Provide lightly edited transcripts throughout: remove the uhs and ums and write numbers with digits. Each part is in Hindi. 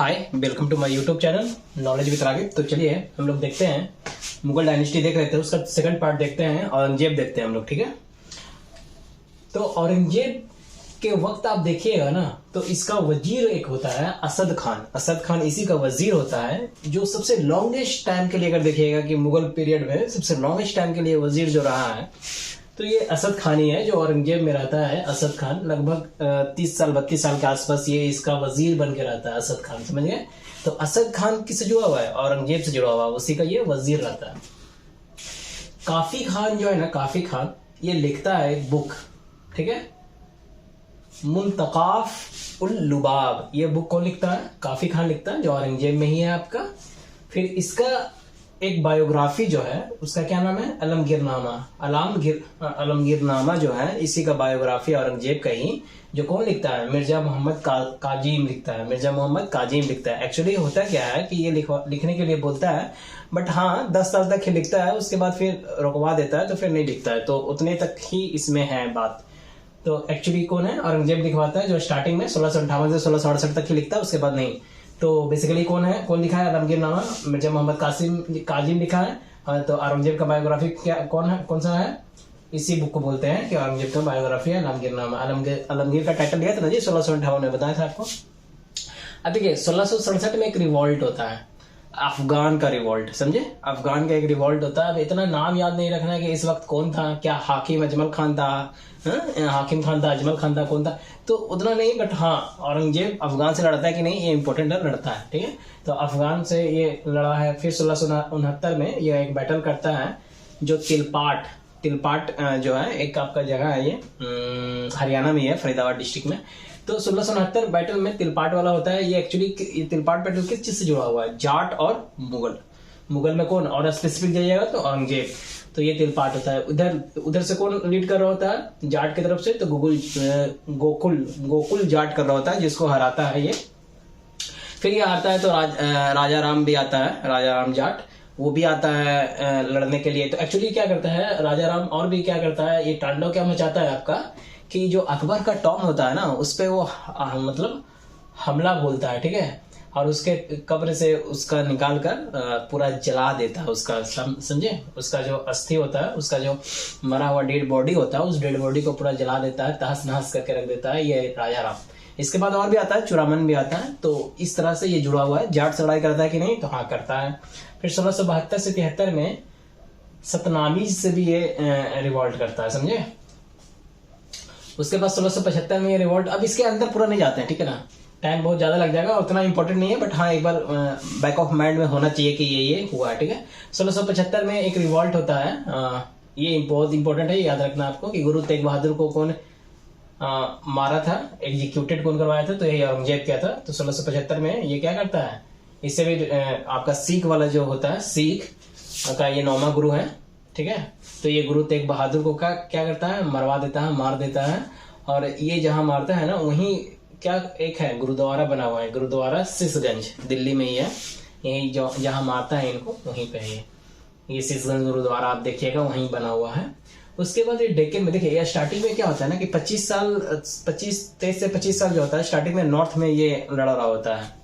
Hi, welcome to my YouTube channel knowledge with Ragib. तो चलिए हम लोग देखते हैं, मुगल डायनेस्टी देख रहे थे, उसका सेकंड पार्ट देखते हैं, औरंगजेब देखते हैं हम लोग। ठीक है, तो औरंगजेब के वक्त आप देखिएगा ना, तो इसका वजीर एक होता है असद खान। असद खान इसी का वजीर होता है, जो सबसे लॉन्गेस्ट टाइम के लिए, अगर देखिएगा कि मुगल पीरियड में सबसे लॉन्गेस्ट टाइम के लिए वजीर जो रहा है, तो ये असद खान ही है जो औरंगजेब में रहता है। असद खान लगभग 30 साल 32 साल के आसपास ये इसका वजीर बन के रहता है, असद खान, समझ गए। तो असद खान किससे जुड़ा हुआ है? औरंगजेब से जुड़ा हुआ है, उसी का ये वजीर रहता है। काफी खान जो है ना, काफी खान ये लिखता है एक बुक, ठीक है, मुंतकाफ उल लुबाब। ये बुक कौन लिखता है? काफी खान लिखता है, जो औरंगजेब में ही है आपका। फिर इसका एक बायोग्राफी जो है, उसका क्या नाम है? अलमगीरनामा। अलमगीरनामा जो है, इसी का बायोग्राफी औरंगजेब का ही, जो कौन लिखता है? मिर्जा मोहम्मद काजिम लिखता है। मिर्जा मोहम्मद काजिम लिखता है। एक्चुअली होता क्या है कि ये लिखने के लिए बोलता है, बट हाँ 10 साल तक ही लिखता है, उसके बाद फिर रुकवा देता है, तो फिर नहीं लिखता है। तो उतने तक ही इसमें है बात। तो एक्चुअली कौन है? औरंगजेब लिखवाता है, जो स्टार्टिंग में 1658 से 1668 तक ही लिखता है, उसके बाद नहीं। तो बेसिकली कौन है, कौन लिखा है अलमगीरनामा? मिर्जा मोहम्मद काजिम लिखा है। तो औरंगजेब का बायोग्राफी क्या कौन है, कौन सा है? इसी बुक को बोलते हैं कि औरंगजेब का बायोग्राफी है अलमगीरनामा। अलमगीर का टाइटल लिया था ना जी 1658 में, बताया था आपको। अब देखिए 1667 में एक रिवॉल्ट होता है, अफगान का रिवॉल्ट, समझे? अफगान का एक रिवॉल्ट होता है। अब इतना नाम याद नहीं रखना है कि इस वक्त कौन था, क्या हाकिम अजमल खान था, हाकिम खान था, अजमल खान था, कौन था, तो उतना नहीं। बट हाँ, औरंगजेब अफगान से लड़ता है कि नहीं, ये इंपॉर्टेंट है, लड़ता है, ठीक है। तो अफगान से ये लड़ा है। फिर 1669 में ये एक बैटल करता है, जो तिलपाट जो है, एक आपका जगह है, ये हरियाणा में है, फरीदाबाद डिस्ट्रिक्ट में। तो 1669 बैटल में तिलपाट वाला होता है। ये एक्चुअली तिलपाट बैटल किस चीज से जुड़ा हुआ है? जाट और मुगल में कौन, और स्पेसिफिक जाइएगा तो औरंगजेब। तो ये तिलपाट होता है। उधर से कौन लीड कर रहा होता है? जाट की तरफ से तो गोकुल जाट कर रहा होता है, जिसको हराता है ये। फिर ये आता है तो राजा राम भी आता है, राजा राम जाट, वो भी आता है लड़ने के लिए। तो एक्चुअली क्या करता है राजा राम, और भी क्या करता है, ये तांडव क्या मचाता है आपका, कि जो अकबर का टॉम होता है ना, उस पे वो मतलब हमला बोलता है, ठीक है, और उसके कब्र से उसका निकाल कर पूरा जला देता है उसका, समझे? उसका जो अस्थि होता है, उसका जो मरा हुआ डेड बॉडी होता है, उस डेड बॉडी को पूरा जला देता है, तहस नहस करके रख देता है ये राजा राम। इसके बाद और भी आता है, चुरामन भी आता है। तो इस तरह से ये जुड़ा हुआ है। जाट से लड़ाई करता है कि नहीं? तो हाँ, करता है। फिर 1672 से 73 में सतनामीज से भी ये रिवॉल्ट करता है, समझे? उसके बाद 1675 में ये रिवॉल्ट, अब इसके अंदर पूरा नहीं जाते हैं, ठीक है ना, टाइम बहुत ज्यादा लग जाएगा, उतना इंपॉर्टेंट नहीं है, बट हाँ एक बार बैक ऑफ माइंड में होना चाहिए कि ये हुआ है, ठीक है। 1675 में एक रिवॉल्ट होता है, ये बहुत इंपॉर्टेंट है, याद रखना आपको, कि गुरु तेग बहादुर को कौन मारा था, एग्जीक्यूटेड कौन करवाया था? तो यही औरंगजेब किया था। तो 1675 में ये क्या करता है, इससे भी आपका सिख वाला जो होता है, सिख का ये 9वां गुरु है, ठीक है। तो ये गुरु तेग बहादुर को क्या करता है, मरवा देता है, मार देता है। और ये जहां मारता है ना, वहीं क्या एक है गुरुद्वारा बना हुआ है, गुरुद्वारा सिसगंज, दिल्ली में ही है। यही जो जहां मारता है इनको, वहीं पे है ये सिसगंज गुरुद्वारा, आप देखिएगा वहीं बना हुआ है। उसके बाद ये डेक्कन में देखिए, स्टार्टिंग में क्या होता है ना, कि 23 से 25 साल जो होता है, स्टार्टिंग में नॉर्थ में ये लड़ रहा होता है।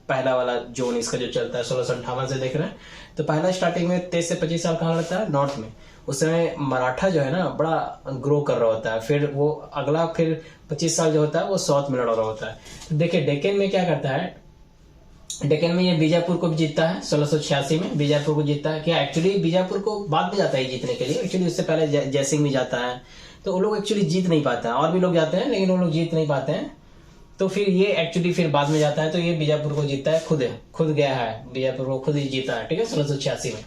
पहला वाला जोन इसका जो चलता है 1658 से देख रहे हैं, तो पहला स्टार्टिंग में 23 से 25 साल कहाँ लड़ता है? नॉर्थ में। उस समय मराठा जो है ना, बड़ा ग्रो कर रहा होता है। फिर वो अगला फिर 25 साल जो होता है, वो साउथ में लड़ रहा होता है। तो देखिए डेक्कन में क्या करता है, डेक्कन में ये बीजापुर को भी जीतता है 1686 में, बीजापुर को जीतता है। क्या एक्चुअली बीजापुर को बाद में जाता है जीतने के लिए, एक्चुअली उससे पहले जयसिंह भी जाता है। तो वो लोग एक्चुअली जीत नहीं पाते हैं, और भी लोग जाते हैं, लेकिन वो लोग जीत नहीं पाते हैं। तो फिर ये एक्चुअली फिर बाद में जाता है, तो ये बीजापुर को जीतता है, खुद गया है बीजापुर को, खुद ही जीता है, ठीक है, 1686 में।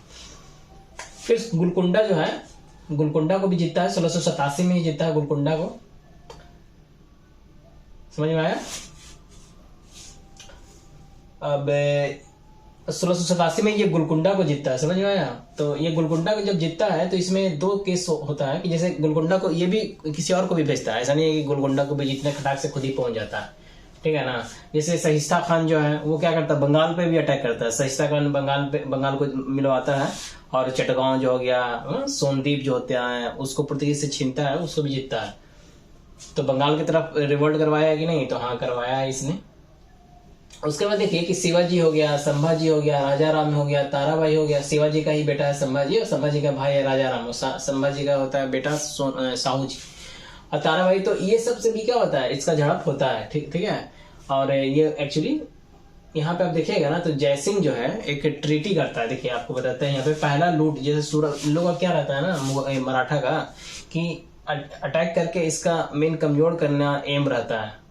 फिर गुलकुंडा जो है, गुलकुंडा को भी जीतता है, 1687 में ही जीतता है गुलकुंडा को, समझ में आया? अब 1687 में ये गुलकुंडा को जीतता है, समझ में आया? तो ये गुलकुंडा को जब जीतता है, तो इसमें 2 केस होता है, कि जैसे गुलकुंडा को ये भी किसी और को भी भेजता है, ऐसा नहीं है कि गुलकुंडा को भी जीतने खटाक से खुद ही पहुंच जाता है, ठीक है ना। जैसे सहिस्ता खान जो है, वो क्या करता है, बंगाल पे भी अटैक करता है। सहिस्ता खान बंगाल को मिलवाता है, और चटगांव जो हो गया, सोनदीप जो होता है, उसको पुर्तगाली से छीनता है, उसको भी जीतता है। तो बंगाल की तरफ रिवोल्ट करवाया है कि नहीं? तो हाँ, करवाया है इसने। उसके बाद देखिए कि शिवाजी हो गया, संभाजी हो गया, राजा राम हो गया, ताराबाई हो गया। शिवाजी का ही बेटा है संभाजी और संभाजी का भाई है राजा राम। संभाजी का होता है बेटा साहू जी और ताराबाई। तो ये सब से भी क्या होता है, इसका झड़प होता है। ठीक ठीक है। और ये एक्चुअली यहाँ पे आप देखिएगा ना तो जयसिंह जो है एक ट्रीटी करता है। देखिए आपको बताते हैं यहाँ पे पहला लूट, जैसे सूरत लोग का क्या रहता है ना मराठा का कि अटैक करके इसका मेन कमजोर करना एम रहता है।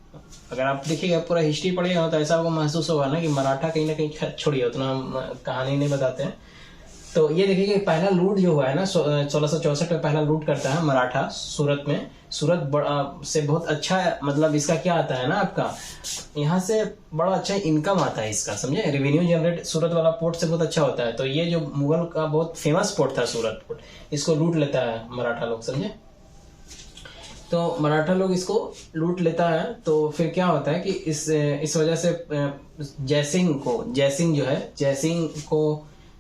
अगर आप देखिएगा पूरा हिस्ट्री पढ़िएगा तो ऐसा आपको महसूस होगा ना कि मराठा कहीं ना कहीं, छोड़िए उतना हम कहानी नहीं बताते हैं। तो ये देखिए कि पहला लूट जो हुआ है ना 1664 में पहला लूट करता है मराठा सूरत में। सूरत से बहुत अच्छा, मतलब इसका क्या आता है ना आपका, यहाँ से बड़ा अच्छा इनकम आता है इसका, समझे। रेवेन्यू जनरेट सूरत वाला पोर्ट से बहुत अच्छा होता है। तो ये जो मुगल का बहुत फेमस पोर्ट था सूरत पोर्ट, इसको लूट लेता है मराठा लोग, समझे। तो मराठा लोग इसको लूट लेता है। तो फिर क्या होता है कि इस वजह से जयसिंह जो है जयसिंह को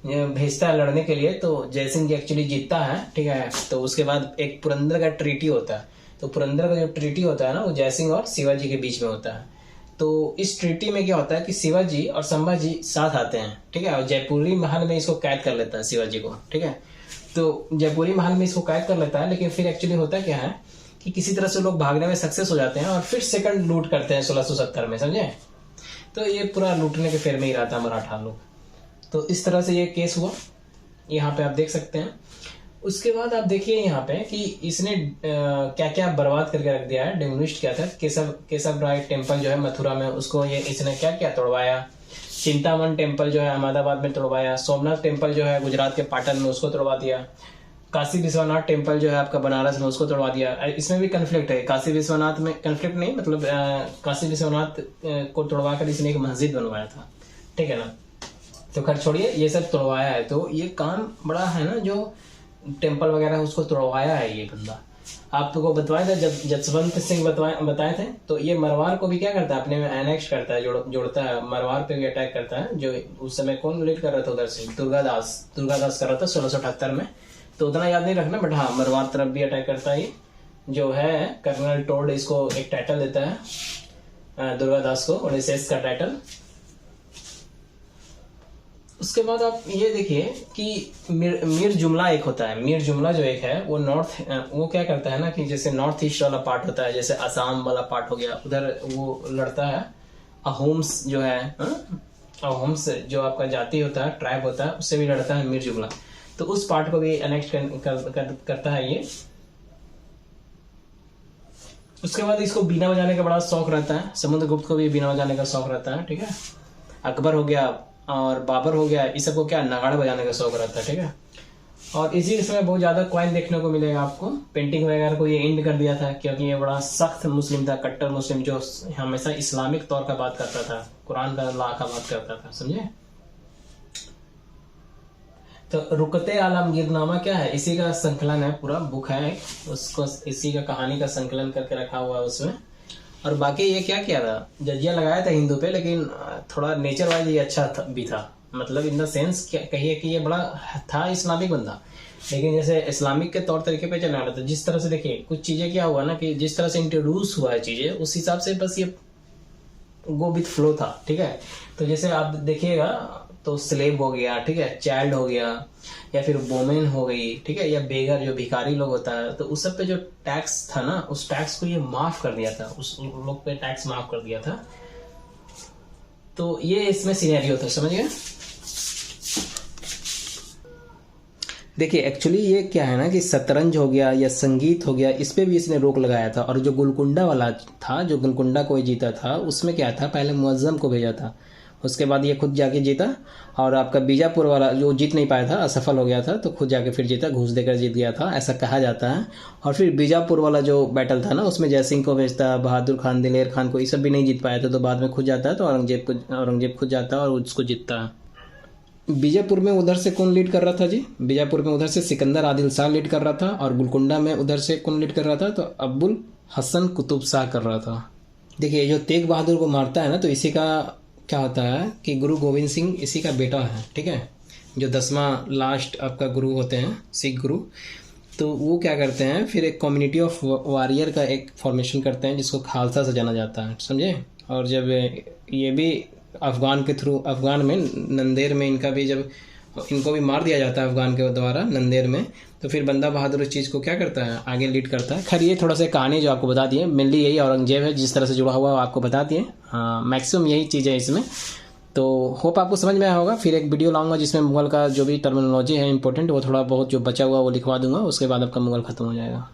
भेजता है लड़ने के लिए। तो जयसिंह जी एक्चुअली जीतता है, ठीक है। तो उसके बाद एक पुरंदर का ट्रीटी होता है। तो पुरंदर का जो ट्रीटी होता है ना वो जयसिंह और शिवाजी के बीच में होता है। तो इस ट्रीटी में क्या होता है कि शिवाजी और संभाजी साथ आते हैं, ठीक है। और जयपुरी महल में इसको कैद कर लेता है शिवाजी को, ठीक है। तो जयपुरी महल में इसको कैद कर लेता है। लेकिन फिर एक्चुअली होता क्या है कि किसी तरह से लोग भागने में सक्सेस हो जाते हैं और फिर सेकंड लूट करते हैं 1670 में, समझे। तो ये पूरा लूटने के फेर में ही रहता है मराठा लोग। तो इस तरह से ये केस हुआ, यहाँ पे आप देख सकते हैं। उसके बाद आप देखिए यहाँ पे कि इसने क्या क्या बर्बाद करके रख दिया है, डिमोलिश किया था। केशव राय टेम्पल जो है मथुरा में, उसको ये इसने क्या क्या तोड़वाया। चिंतामन टेम्पल जो है अहमदाबाद में तोड़वाया। सोमनाथ टेम्पल जो है गुजरात के पाटन में, उसको तोड़वा दिया। काशी विश्वनाथ टेम्पल जो है आपका बनारस में, उसको तोड़वा दिया। इसमें भी कन्फ्लिक्ट है। काशी विश्वनाथ में कन्फ्लिक्ट नहीं, मतलब काशी विश्वनाथ को तोड़वा कर इसने एक मस्जिद बनवाया था, ठीक है ना। तो खैर छोड़िए, ये सब तोड़वाया है। तो ये काम बड़ा है ना, जो टेम्पल वगैरह उसको तोड़वाया है ये बंदा। आपको बताया था जब जसवंत सिंह बताए थे। तो ये मरवार को भी क्या करता है, अपने में एनेक्स करता है, जोड़ता है। मरवार पे भी अटैक करता है। जो उस समय कौन लीड कर रहा था उधर से, दुर्गादास कर रहा था 1678 में। तो उतना याद नहीं रखना, बट हाँ मरवार तरफ भी अटैक करता है। जो है कर्नल टोड इसको एक टाइटल देता है दुर्गादास को, ओडिसेस का टाइटल। उसके बाद आप ये देखिए कि मीर जुमला एक होता है। मीर जुमला जो एक है वो क्या करता है ना कि जैसे नॉर्थ ईस्ट वाला पार्ट होता है, जैसे असम वाला पार्ट हो गया, उधर वो लड़ता है। अहोम्स जो है, अहोम्स जो आपका जाति होता है, ट्राइब होता है, उससे भी लड़ता है मीर जुमला। तो उस पार्ट को भी अनेक्ट करता है ये। उसके बाद इसको बीना बजाने का बड़ा शौक रहता है। समुद्रगुप्त को भी बीना बजाने का शौक रहता है, ठीक है। अकबर हो गया और बाबर हो गया, इस सबको क्या नगाड़ा बजाने का शौक रहता है, ठीक है। और इसी समय बहुत ज्यादा कॉइन देखने को मिलेगा आपको। पेंटिंग वगैरह को ये एंड कर दिया था, क्योंकि ये बड़ा सख्त मुस्लिम था, कट्टर मुस्लिम, जो हमेशा इस्लामिक तौर का बात करता था, कुरान का ला का बात करता था, समझे। तो रुकते आलमगीरनामा क्या है, इसी का संकलन है, पूरा बुक है उसको, इसी का कहानी का संकलन करके रखा हुआ है उसमें। और बाकी ये क्या किया था, जजिया लगाया था हिंदू पे, लेकिन थोड़ा नेचर वाइज ये अच्छा भी था। मतलब इन द सेंस कहिए कि ये बड़ा था इस्लामिक बंदा, लेकिन जैसे इस्लामिक के तौर तरीके पे चलने वाला था। जिस तरह से देखिए कुछ चीजें क्या हुआ ना कि जिस तरह से इंट्रोड्यूस हुआ है चीजें, उस हिसाब से बस ये गो विथ फ्लो था, ठीक है। तो जैसे आप देखिएगा तो स्लेव हो गया, ठीक है, चाइल्ड हो गया, या फिर वोमेन हो गई, ठीक है, या बेगर जो भिखारी लोग होता है, तो उस सब पे जो टैक्स था ना, उस टैक्स को ये माफ कर दिया था, उस लोग पे टैक्स माफ कर दिया था। तो ये इसमें सिनेरियो था, समझ गए। देखिए एक्चुअली ये क्या है ना कि शतरंज हो गया या संगीत हो गया, इस पे भी इसने रोक लगाया था। और जो गोलकुंडा वाला था, जो गोलकुंडा कोई जीता था, उसमें क्या था, पहले मुअज्जम को भेजा था, उसके बाद ये खुद जाके जीता। और आपका बीजापुर वाला जो जीत नहीं पाया था, असफल हो गया था, तो खुद जाके फिर जीता, घूस देकर जीत गया था, ऐसा कहा जाता है। और फिर बीजापुर वाला जो बैटल था ना, उसमें जयसिंह को भेजता, बहादुर खान, दिलेर खान को, ये सब भी नहीं जीत पाया था, तो बाद में खुद जाता है, तो औरंगजेब खुद जाता है और उसको जीतता है। बीजापुर में उधर से कौन लीड कर रहा था जी, बीजापुर में उधर से सिकंदर आदिल शाह लीड कर रहा था, और गोलकुंडा में उधर से कौन लीड कर रहा था, तो अब्बुल हसन कुतुब शाह कर रहा था। देखिए जो तेग बहादुर को मारता है ना, तो इसी का क्या होता है कि गुरु गोविंद सिंह इसी का बेटा है, ठीक है, जो 10वां लास्ट आपका गुरु होते हैं, सिख गुरु। तो वो क्या करते हैं, फिर एक कम्युनिटी ऑफ वॉरियर का एक फॉर्मेशन करते हैं, जिसको खालसा से जाना जाता है, समझे। और जब ये भी अफगान के थ्रू, अफगान में नंदेड़ में इनका भी, जब इनको भी मार दिया जाता है अफगान के द्वारा नंदेड़ में, तो फिर बंदा बहादुर इस चीज़ को क्या करता है, आगे लीड करता है। खैर ये थोड़ा सा कहानी जो आपको बता दिए, मेनली यही औरंगजेब है जिस तरह से जुड़ा हुआ आपको बता दिए। हाँ, मैक्सिमम यही चीज़ है इसमें। तो होप आपको समझ में आया होगा। फिर एक वीडियो लाऊंगा जिसमें मुगल का जो भी टर्मिनोलॉजी है इंपॉर्टेंट, वो थोड़ा बहुत जो बचा हुआ वो लिखवा दूंगा, उसके बाद आपका मुगल खत्म हो जाएगा।